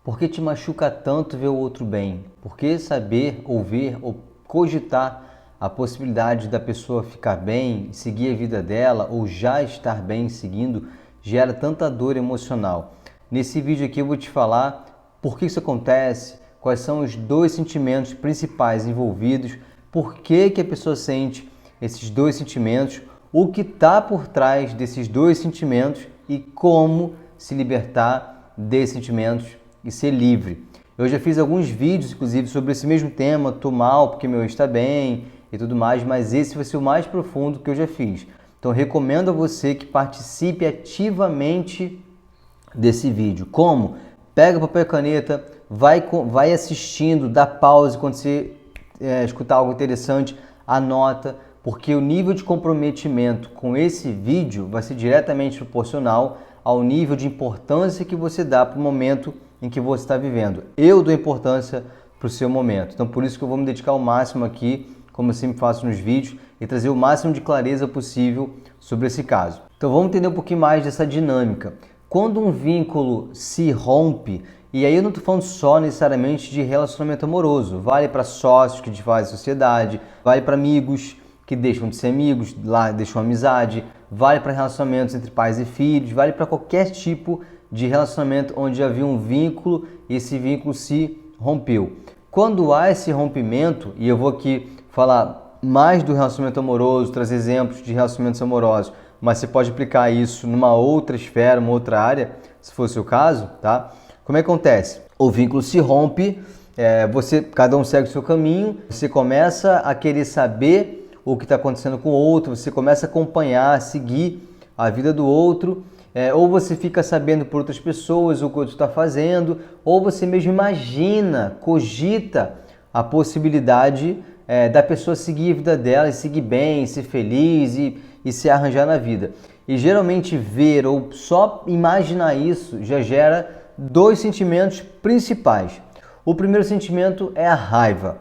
Por que te machuca tanto ver o outro bem? Por que saber, ouvir ou cogitar a possibilidade da pessoa ficar bem, seguir a vida dela ou já estar bem seguindo gera tanta dor emocional? Nesse vídeo aqui eu vou te falar por que isso acontece, quais são os dois sentimentos principais envolvidos, por que a pessoa sente esses dois sentimentos, o que está por trás desses dois sentimentos e como se libertar desses sentimentos e ser livre. Eu já fiz alguns vídeos, inclusive, sobre esse mesmo tema, tô mal porque meu ex está bem e tudo mais, mas esse vai ser o mais profundo que eu já fiz. Então, recomendo a você que participe ativamente desse vídeo. Como? Pega papel e caneta, vai assistindo, dá pause quando você escutar algo interessante, anota, porque o nível de comprometimento com esse vídeo vai ser diretamente proporcional ao nível de importância que você dá para o momento em que você está vivendo. Eu dou importância para o seu momento. Então, por isso que eu vou me dedicar ao máximo aqui, como eu sempre faço nos vídeos, e trazer o máximo de clareza possível sobre esse caso. Então, vamos entender um pouquinho mais dessa dinâmica. Quando um vínculo se rompe, e aí eu não estou falando só necessariamente de relacionamento amoroso, vale para sócios que desfazem sociedade, vale para amigos que deixam de ser amigos, lá deixam amizade, vale para relacionamentos entre pais e filhos, vale para qualquer tipo de relacionamento onde havia um vínculo e esse vínculo se rompeu. Quando há esse rompimento, e eu vou aqui falar mais do relacionamento amoroso, trazer exemplos de relacionamentos amorosos, mas você pode aplicar isso numa outra esfera, uma outra área, se for o seu caso, tá? Como é que acontece? O vínculo se rompe, cada um segue o seu caminho, você começa a querer saber o que está acontecendo com o outro, você começa a acompanhar, a seguir a vida do outro, ou você fica sabendo por outras pessoas o que o outro está fazendo, ou você mesmo imagina, cogita a possibilidade da pessoa seguir a vida dela e seguir bem, ser feliz e se arranjar na vida. E geralmente ver ou só imaginar isso já gera dois sentimentos principais. O primeiro sentimento é a raiva.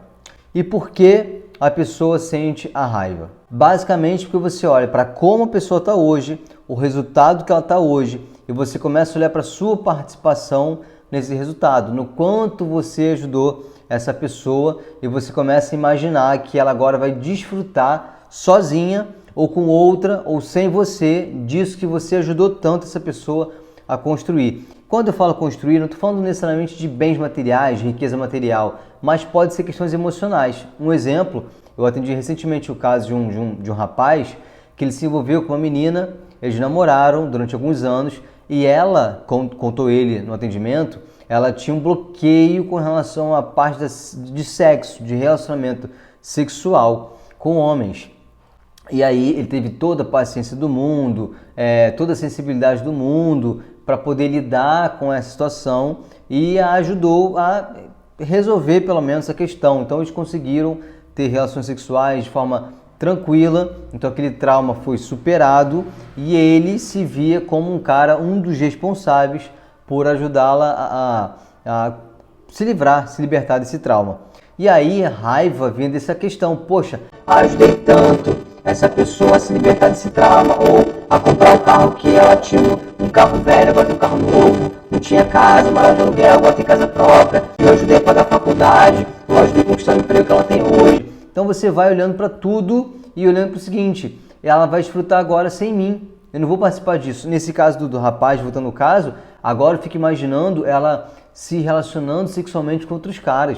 E por que a pessoa sente a raiva? Basicamente porque você olha para como a pessoa está hoje, o resultado que ela está hoje, e você começa a olhar para a sua participação nesse resultado, no quanto você ajudou essa pessoa, e você começa a imaginar que ela agora vai desfrutar sozinha ou com outra ou sem você disso que você ajudou tanto essa pessoa a construir. Quando eu falo construir, não estou falando necessariamente de bens materiais, de riqueza material, mas pode ser questões emocionais. Um exemplo, eu atendi recentemente o caso de um rapaz que ele se envolveu com uma menina, eles namoraram durante alguns anos e ela, contou ele no atendimento, ela tinha um bloqueio com relação à parte de sexo, de relacionamento sexual com homens. E aí ele teve toda a paciência do mundo, toda a sensibilidade do mundo para poder lidar com essa situação e a ajudou a resolver pelo menos a questão. Então eles conseguiram ter relações sexuais de forma tranquila, então aquele trauma foi superado e ele se via como um dos responsáveis por ajudá-la a se libertar desse trauma. E aí a raiva vem dessa questão, poxa, ajudei tanto essa pessoa a se libertar desse trauma, ou a comprar o carro que ela tinha um carro velho, agora tem um carro novo, não tinha casa, morava de aluguel, agora tem casa própria, eu ajudei a pagar a faculdade, eu ajudei a conquistar o emprego que ela tem hoje. Então você vai olhando para tudo e olhando para o seguinte, ela vai desfrutar agora sem mim, eu não vou participar disso. Nesse caso do rapaz, voltando ao caso, agora eu fico imaginando ela se relacionando sexualmente com outros caras.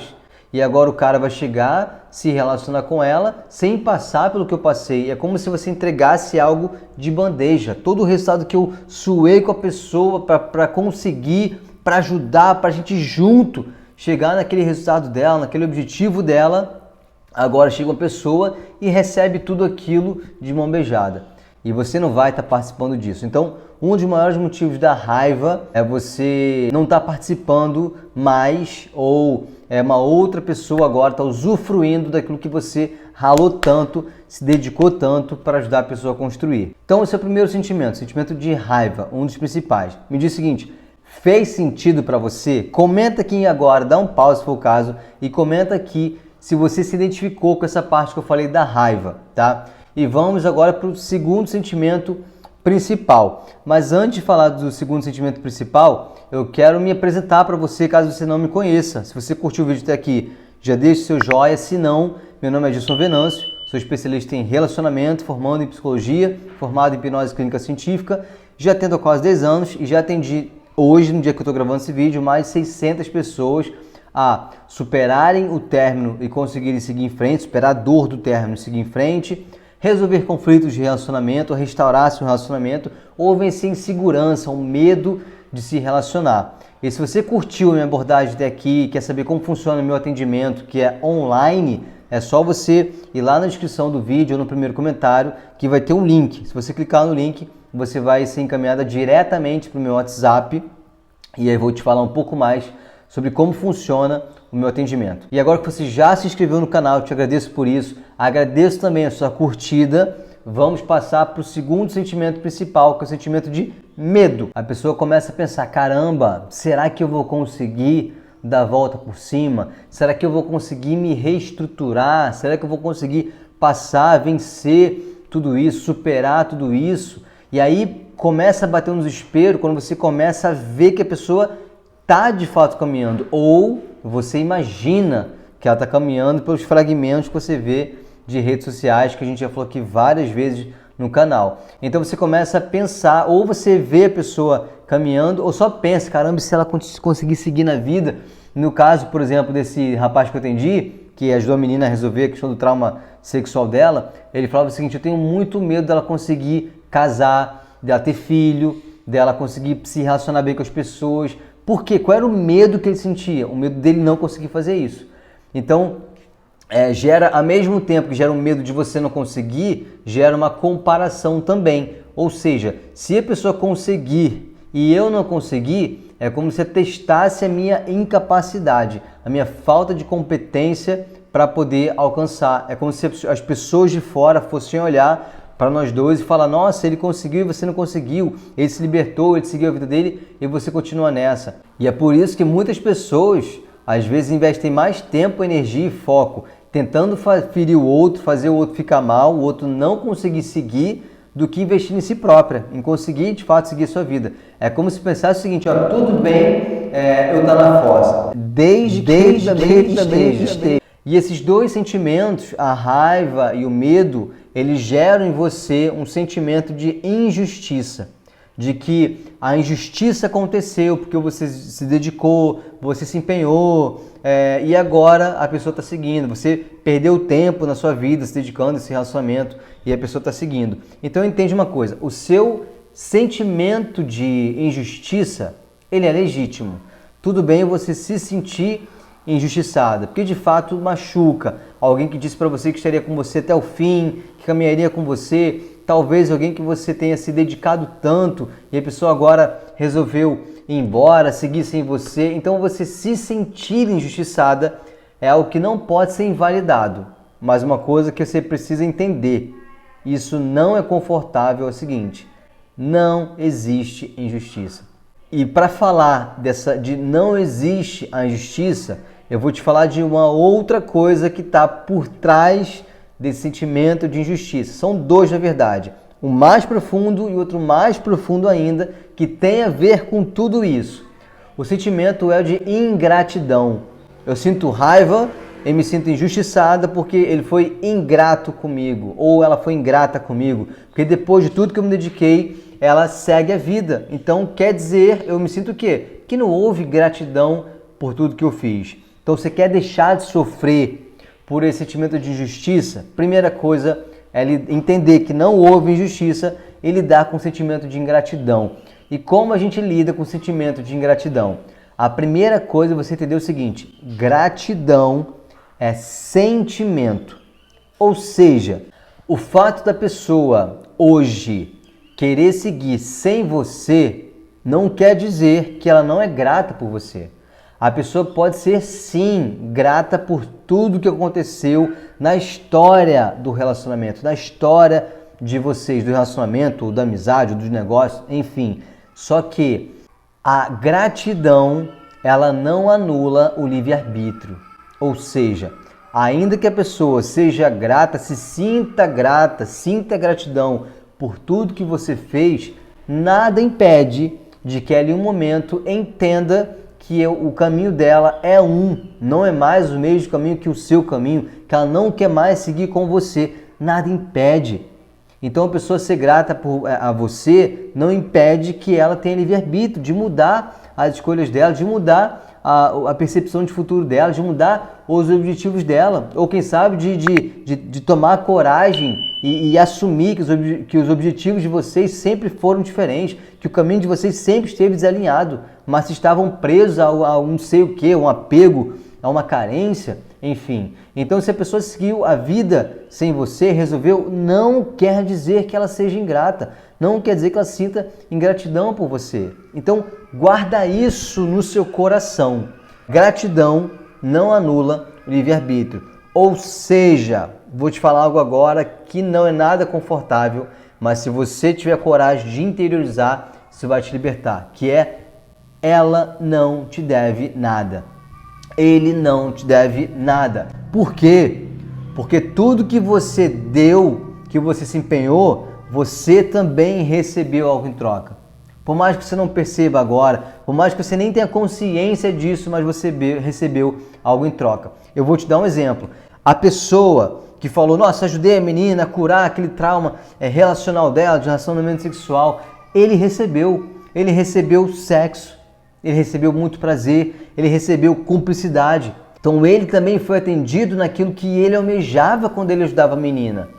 E agora o cara vai chegar, se relacionar com ela, sem passar pelo que eu passei. É como se você entregasse algo de bandeja. Todo o resultado que eu suei com a pessoa para conseguir, para ajudar, para a gente junto chegar naquele resultado dela, naquele objetivo dela. Agora chega uma pessoa e recebe tudo aquilo de mão beijada. E você não vai estar participando disso. Então, um dos maiores motivos da raiva é você não estar participando mais, ou uma outra pessoa agora está usufruindo daquilo que você ralou tanto, se dedicou tanto para ajudar a pessoa a construir. Então esse é o primeiro sentimento de raiva, um dos principais. Me diz o seguinte, fez sentido para você? Comenta aqui agora, dá um pause se for o caso, e comenta aqui se você se identificou com essa parte que eu falei da raiva, tá? E vamos agora para o segundo sentimento principal. Mas antes de falar do segundo sentimento principal, eu quero me apresentar para você caso você não me conheça. Se você curtiu o vídeo até aqui, já deixe seu joinha. Se não, meu nome é Gilson Venâncio, sou especialista em relacionamento, formando em psicologia, formado em hipnose clínica científica, já atendo há quase 10 anos e já atendi hoje, no dia que eu estou gravando esse vídeo, mais de 600 pessoas a superarem o término e conseguirem seguir em frente, superar a dor do término e seguir em frente, resolver conflitos de relacionamento, restaurar seu relacionamento ou vencer insegurança, o medo de se relacionar. E se você curtiu a minha abordagem até aqui, quer saber como funciona o meu atendimento, que é online, é só você ir lá na descrição do vídeo ou no primeiro comentário, que vai ter um link. Se você clicar no link, você vai ser encaminhada diretamente para o meu WhatsApp e aí eu vou te falar um pouco mais sobre como funciona o meu atendimento. E agora que você já se inscreveu no canal, eu te agradeço por isso, agradeço também a sua curtida. Vamos passar para o segundo sentimento principal, que é o sentimento de medo. A pessoa começa a pensar, caramba, será que eu vou conseguir dar a volta por cima? Será que eu vou conseguir me reestruturar? Será que eu vou conseguir passar, vencer tudo isso, superar tudo isso? E aí começa a bater um desespero quando você começa a ver que a pessoa está de fato caminhando, ou você imagina que ela está caminhando pelos fragmentos que você vê de redes sociais, que a gente já falou aqui várias vezes no canal. Então você começa a pensar, ou você vê a pessoa caminhando, ou só pensa, caramba, se ela conseguir seguir na vida. No caso, por exemplo, desse rapaz que eu atendi, que ajudou a menina a resolver a questão do trauma sexual dela, ele falava o seguinte, eu tenho muito medo dela conseguir casar, dela ter filho, dela conseguir se relacionar bem com as pessoas. Por quê? Qual era o medo que ele sentia? O medo dele não conseguir fazer isso. Então, gera, ao mesmo tempo que gera um medo de você não conseguir, gera uma comparação também. Ou seja, se a pessoa conseguir e eu não conseguir, é como se eu testasse a minha incapacidade, a minha falta de competência para poder alcançar. É como se as pessoas de fora fossem olhar para nós dois e falar, nossa, ele conseguiu e você não conseguiu, ele se libertou, ele seguiu a vida dele e você continua nessa. E é por isso que muitas pessoas, às vezes, investem mais tempo, energia e foco tentando ferir o outro, fazer o outro ficar mal, o outro não conseguir seguir, do que investir em si própria, em conseguir, de fato, seguir a sua vida. É como se pensasse o seguinte, ó, tudo bem eu estar na fossa, desde que esteja. E esses dois sentimentos, a raiva e o medo, eles geram em você um sentimento de injustiça, de que a injustiça aconteceu porque você se dedicou, você se empenhou e agora a pessoa está seguindo. Você perdeu tempo na sua vida se dedicando a esse relacionamento e a pessoa está seguindo. Então entende uma coisa, o seu sentimento de injustiça, ele é legítimo. Tudo bem você se sentir injustiçada, porque de fato machuca. Alguém que disse para você que estaria com você até o fim, que caminharia com você, talvez alguém que você tenha se dedicado tanto e a pessoa agora resolveu ir embora, seguir sem você. Então você se sentir injustiçada é algo que não pode ser invalidado, mas uma coisa que você precisa entender, isso não é confortável, é o seguinte, não existe injustiça. E para falar de não existe a injustiça, eu vou te falar de uma outra coisa que está por trás desse sentimento de injustiça. São dois, na verdade. Um mais profundo e outro mais profundo ainda, que tem a ver com tudo isso. O sentimento é de ingratidão. Eu sinto raiva e me sinto injustiçada porque ele foi ingrato comigo, ou ela foi ingrata comigo, porque depois de tudo que eu me dediquei, ela segue a vida. Então quer dizer, eu me sinto o quê? Que não houve gratidão por tudo que eu fiz. Então você quer deixar de sofrer por esse sentimento de injustiça? Primeira coisa é entender que não houve injustiça e lidar com o sentimento de ingratidão. E como a gente lida com o sentimento de ingratidão? A primeira coisa é você entender o seguinte, gratidão é sentimento. Ou seja, o fato da pessoa hoje querer seguir sem você não quer dizer que ela não é grata por você. A pessoa pode ser, sim, grata por tudo que aconteceu na história do relacionamento, na história de vocês, do relacionamento, ou da amizade, ou dos negócios, enfim. Só que a gratidão, ela não anula o livre-arbítrio. Ou seja, ainda que a pessoa seja grata, se sinta grata, sinta gratidão por tudo que você fez, nada impede de que ela em um momento entenda que o caminho dela é não é mais o mesmo caminho que o seu caminho, que ela não quer mais seguir com você. Nada impede. Então a pessoa ser grata a você não impede que ela tenha livre-arbítrio de mudar as escolhas dela, de mudar a percepção de futuro dela, de mudar os objetivos dela, ou quem sabe de tomar coragem e assumir que os objetivos de vocês sempre foram diferentes, que o caminho de vocês sempre esteve desalinhado, mas estavam presos a um não sei o que, um apego, a uma carência, enfim. Então se a pessoa seguiu a vida sem você, resolveu, não quer dizer que ela seja ingrata, não quer dizer que ela sinta ingratidão por você. Então guarda isso no seu coração. Gratidão não anula o livre-arbítrio. Ou seja, vou te falar algo agora que não é nada confortável, mas se você tiver coragem de interiorizar, isso vai te libertar, que é: ela não te deve nada. Ele não te deve nada. Por quê? Porque tudo que você deu, que você se empenhou, você também recebeu algo em troca. Por mais que você não perceba agora, por mais que você nem tenha consciência disso, mas você recebeu algo em troca. Eu vou te dar um exemplo. A pessoa que falou: nossa, ajudei a menina a curar aquele trauma relacional dela, de relacionamento sexual, ele recebeu sexo, ele recebeu muito prazer, ele recebeu cumplicidade. Então ele também foi atendido naquilo que ele almejava quando ele ajudava a menina.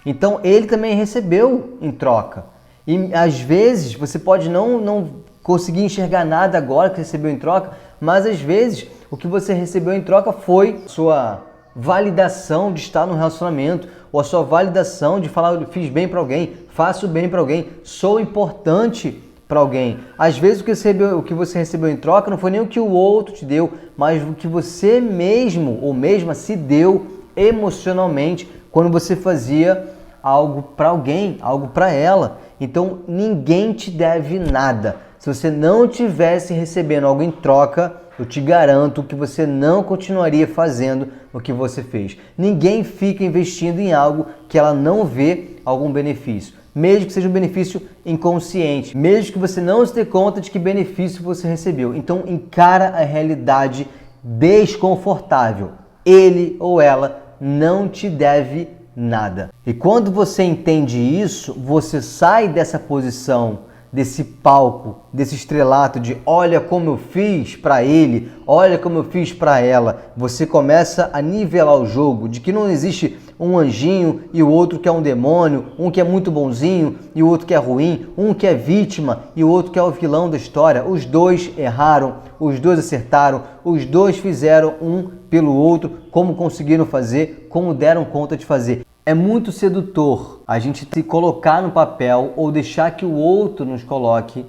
Então ele também recebeu em troca. E às vezes você pode não conseguir enxergar nada agora que recebeu em troca, mas às vezes o que você recebeu em troca foi sua validação de estar no relacionamento, ou a sua validação de falar: eu fiz bem para alguém, faço bem para alguém, sou importante para alguém. Às vezes o que você recebeu em troca não foi nem o que o outro te deu, mas o que você mesmo ou mesma se deu emocionalmente quando você fazia algo para alguém, algo para ela. Então ninguém te deve nada. Se você não tivesse recebendo algo em troca, eu te garanto que você não continuaria fazendo o que você fez. Ninguém fica investindo em algo que ela não vê algum benefício, mesmo que seja um benefício inconsciente, mesmo que você não se dê conta de que benefício você recebeu. Então encara a realidade desconfortável. Ele ou ela não te deve nada. E quando você entende isso, você sai dessa posição, desse palco, desse estrelato de olha como eu fiz para ele, olha como eu fiz para ela. Você começa a nivelar o jogo de que não existe um anjinho e o outro que é um demônio, um que é muito bonzinho e o outro que é ruim, um que é vítima e o outro que é o vilão da história. Os dois erraram, os dois acertaram, os dois fizeram um pelo outro, como conseguiram fazer, como deram conta de fazer. É muito sedutor a gente se colocar no papel ou deixar que o outro nos coloque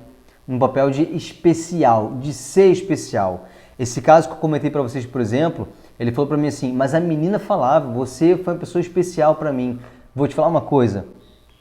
no papel de especial, de ser especial. Esse caso que eu comentei para vocês, por exemplo, ele falou para mim assim: mas a menina falava, você foi uma pessoa especial para mim. Vou te falar uma coisa,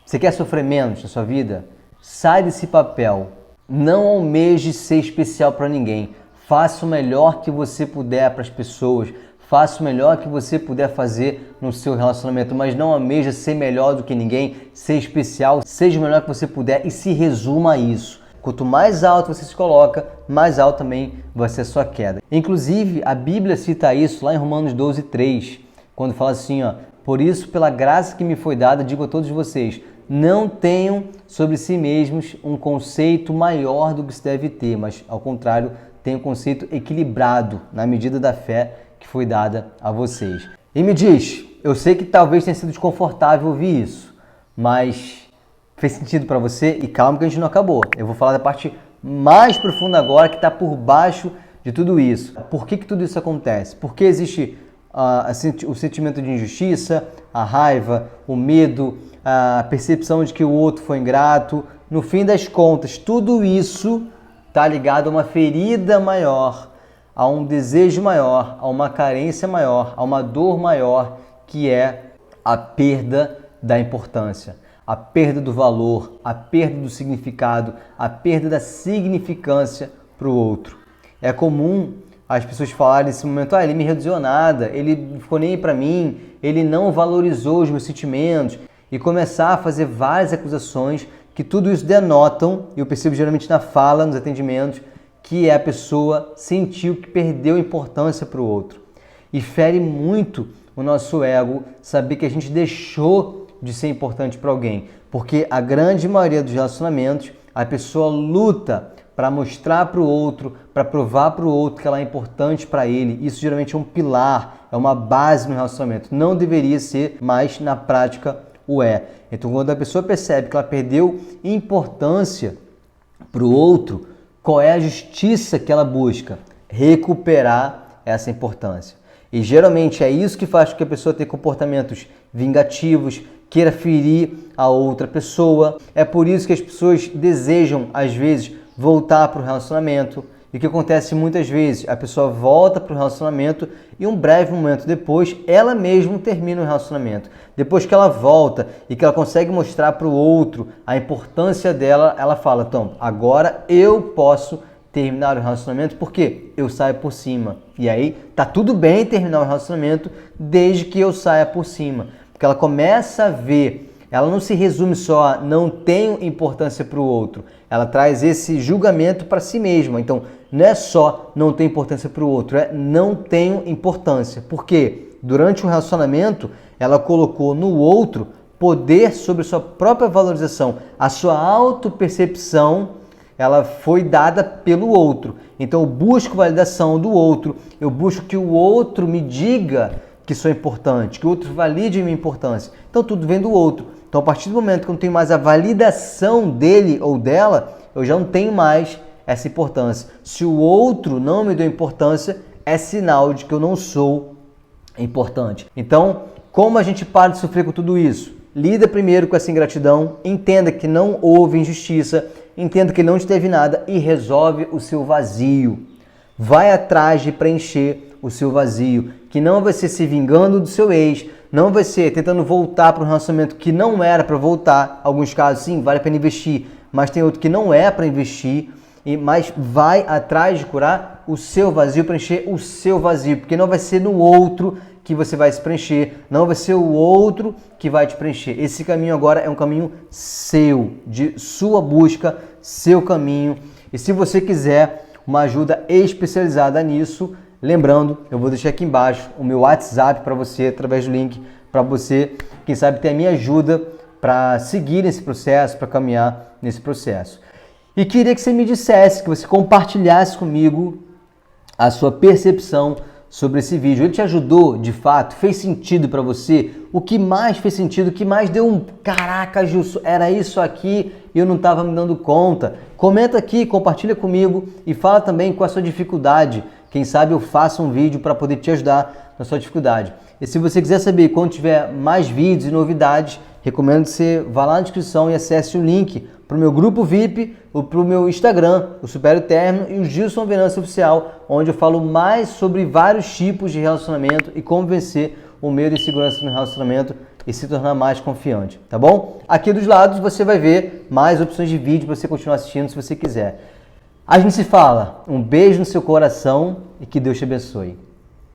você quer sofrer menos na sua vida? Sai desse papel, não almeje ser especial para ninguém. Faça o melhor que você puder para as pessoas. Faça o melhor que você puder fazer no seu relacionamento, mas não almeja ser melhor do que ninguém, ser especial, seja o melhor que você puder e se resuma a isso. Quanto mais alto você se coloca, mais alto também vai ser a sua queda. Inclusive, a Bíblia cita isso lá em Romanos 12:3, quando fala assim, ó: por isso, pela graça que me foi dada, digo a todos vocês, não tenham sobre si mesmos um conceito maior do que se deve ter, mas ao contrário, tenham um conceito equilibrado na medida da fé que foi dada a vocês. E me diz, eu sei que talvez tenha sido desconfortável ouvir isso, mas fez sentido para você? E calma que a gente não acabou. Eu vou falar da parte mais profunda agora, que está por baixo de tudo isso. Por que tudo isso acontece? Porque existe o sentimento de injustiça, a raiva, o medo, a percepção de que o outro foi ingrato. No fim das contas, tudo isso está ligado a uma ferida maior, a um desejo maior, a uma carência maior, a uma dor maior, que é a perda da importância, a perda do valor, a perda do significado, a perda da significância para o outro. É comum as pessoas falarem nesse momento: ele me reduziu a nada, ele não ficou nem aí para mim, ele não valorizou os meus sentimentos, e começar a fazer várias acusações que tudo isso denotam, e eu percebo geralmente na fala, nos atendimentos, que a pessoa sentiu que perdeu importância para o outro. E fere muito o nosso ego saber que a gente deixou de ser importante para alguém, porque a grande maioria dos relacionamentos, a pessoa luta para mostrar para o outro, para provar para o outro que ela é importante para ele. Isso geralmente é um pilar, é uma base no relacionamento. Não deveria ser, mas na prática o é. Então, quando a pessoa percebe que ela perdeu importância para o outro, qual é a justiça que ela busca? Recuperar essa importância. E geralmente é isso que faz com que a pessoa tenha comportamentos vingativos, queira ferir a outra pessoa. É por isso que as pessoas desejam, às vezes, voltar para o relacionamento. E o que acontece muitas vezes? A pessoa volta para o relacionamento e um breve momento depois, ela mesma termina o relacionamento. Depois que ela volta e que ela consegue mostrar para o outro a importância dela, ela fala, então, agora eu posso terminar o relacionamento porque eu saio por cima. E aí, tá tudo bem terminar o relacionamento desde que eu saia por cima. Porque ela começa a ver, ela não se resume só a não tenho importância para o outro. Ela traz esse julgamento para si mesma. Então, não é só não ter importância para o outro, é não tenho importância. Porque durante o relacionamento, ela colocou no outro poder sobre sua própria valorização. A sua autopercepção, ela foi dada pelo outro. Então, eu busco validação do outro, eu busco que o outro me diga que sou importante, que o outro valide a minha importância. Então, tudo vem do outro. Então, a partir do momento que eu não tenho mais a validação dele ou dela, eu já não tenho mais essa importância. Se o outro não me deu importância, é sinal de que eu não sou importante. Então, como a gente para de sofrer com tudo isso? Lida primeiro com essa ingratidão, entenda que não houve injustiça, entenda que ele não te deve nada e resolve o seu vazio. Vai atrás de preencher o seu vazio, que não vai ser se vingando do seu ex, não vai ser tentando voltar para um relacionamento que não era para voltar. Alguns casos, sim, vale a pena investir, mas tem outro que não é para investir. Mas vai atrás de curar o seu vazio, preencher o seu vazio, porque não vai ser no outro que você vai se preencher, não vai ser o outro que vai te preencher. Esse caminho agora é um caminho seu, de sua busca, seu caminho. E se você quiser uma ajuda especializada nisso, lembrando, eu vou deixar aqui embaixo o meu WhatsApp para você, através do link, para você, quem sabe, ter a minha ajuda para seguir nesse processo, para caminhar nesse processo. E queria que você me dissesse, que você compartilhasse comigo a sua percepção sobre esse vídeo. Ele te ajudou, de fato? Fez sentido para você? O que mais fez sentido? O que mais deu um caraca, Gilson, era isso aqui e eu não estava me dando conta? Comenta aqui, compartilha comigo e fala também qual a sua dificuldade. Quem sabe eu faço um vídeo para poder te ajudar na sua dificuldade. E se você quiser saber quando tiver mais vídeos e novidades, recomendo que você vá lá na descrição e acesse o link para o meu grupo VIP, para o meu Instagram, o Supera o Término, e o Gilson Venâncio Oficial, onde eu falo mais sobre vários tipos de relacionamento e como vencer o medo e insegurança no relacionamento e se tornar mais confiante, tá bom? Aqui dos lados você vai ver mais opções de vídeo para você continuar assistindo se você quiser. A gente se fala. Um beijo no seu coração e que Deus te abençoe.